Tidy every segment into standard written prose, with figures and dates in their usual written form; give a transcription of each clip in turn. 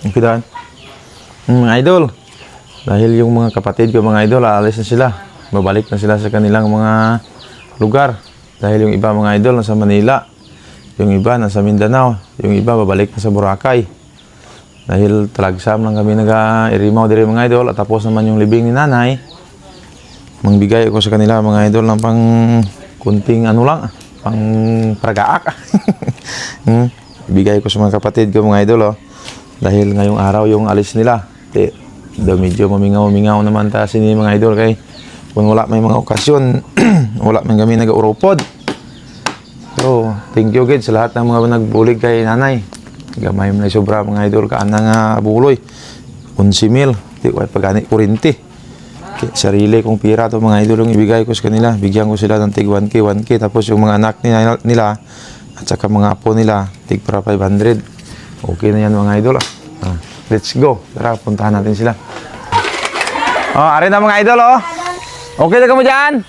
Okay dan. Mga idol, dahil yung mga kapatid ko mga idol, aalis na sila. Babalik na sila sa kanilang mga lugar. Dahil yung iba mga idol nasa Manila, yung iba nasa Mindanao, yung iba babalik na sa Boracay. Dahil talagsam lang kami nag-irimaw dire mga idol at tapos naman yung libing ni nanay. Mangbigay ako sa kanila mga idol ng pang kunting ano lang, pang pragaak. Ibigay ko sa mga kapatid ko mga idol dahil ngayong araw yung alis nila. Medyo mamingaw-mingaw naman ta sini mga idol kay kung wala may mga okasyon wala man kami nag-uropod. So thank you guys sa lahat ng mga nagbulig kay nanay. Gamay man sobra mga idol kaana nga buloy 11,000 di ko pagani kurinti. Sarili kong pira to mga idol yung ibigay ko sa kanila. Bigyan ko sila ng tig 1K tapos yung mga anak nila at saka mga apo nila tig para 500. Okay na yan mga idol. Let's go. Tara, puntahan natin sila. Ari na mga idol Okay na ka mo dyan?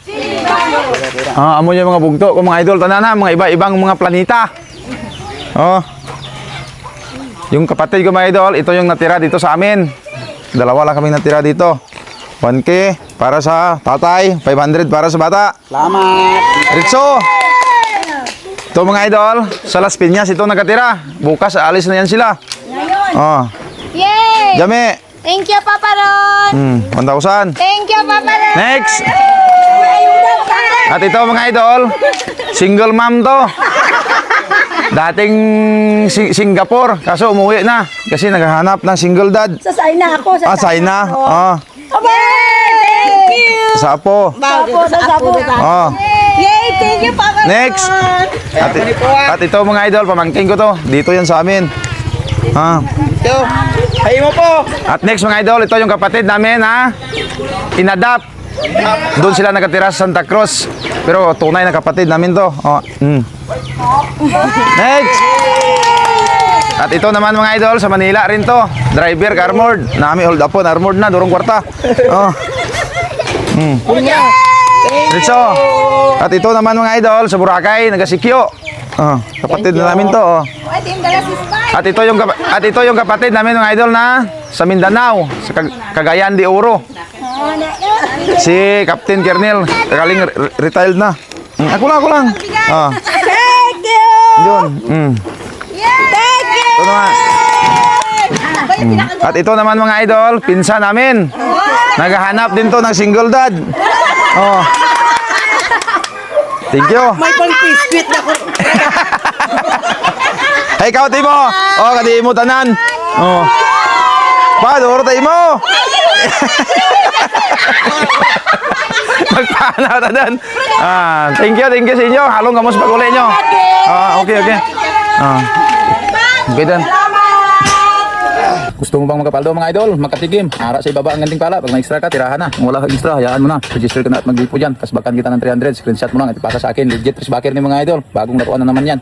Amo yung mga bugto ko mga idol. Tanan na, mga iba-ibang mga planeta. Yung kapatid ko mga idol, ito yung natira dito sa amin. Dalawa lang kaming natira dito. 1K para sa tatay, 500 para sa bata. Salamat! Ritso! Ito mga idol, sa Las Piñas ito nakatira. Bukas alis na yan sila. Yay! Jame! Thank you, Papa Ron! 1,000. Thank you, Papa Ron! Next! At ito mga idol, single mom to. Dating Singapore, kaso umuwi na. Kasi naghahanap ng single dad. Sa China ako. China. Thank you! Sa Apo. Sa Apo. Yay! Thank you, Papa Ron! Next! At ito mga idol, pamangkin ko to. Dito yan sa amin. Hay mo po! At next mga idol, ito yung kapatid namin inadapt. Doon sila nakatira sa Santa Cruz. Pero tunay na kapatid namin to. Next! At ito naman mga idol, sa Manila rin to. Driver, armored. Nami hold upon, armored na, durong kwarta. Ritso. At ito naman mga idol, sa Boracay, nagasikyo. Kapatid na namin to. At ito yung kapatid namin mga idol na sa Mindanao, sa Cagayan de Oro. Si Captain Kernel, galing retired na. Ako lang. Thank you! Yun. Thank you! Ito naman. At ito naman mga idol, pinsan namin. Naghahanap din to ng single dad. Thank you. May pang-biscuit na ko. Hey, ikaw, Timo. Kadi mo tanan. Duro tayo mo. Magpanaw tanan. Thank you sa inyo. Halong kamos pag-uli nyo. Okay. Okay dan. Gusto mo bang magkapaldo mga idol? Magkatigim. Ara sa ibaba ang ganting pala. Pag na-extra ka, tirahan na. Kung wala kang extra, hayaan mo na. Register ka na at mag-bipo dyan. Kasbakan kita ng 300. Screenshot mo lang at ipasa sa akin. Legit, backer ni mga idol. Bagong laruan na naman yan.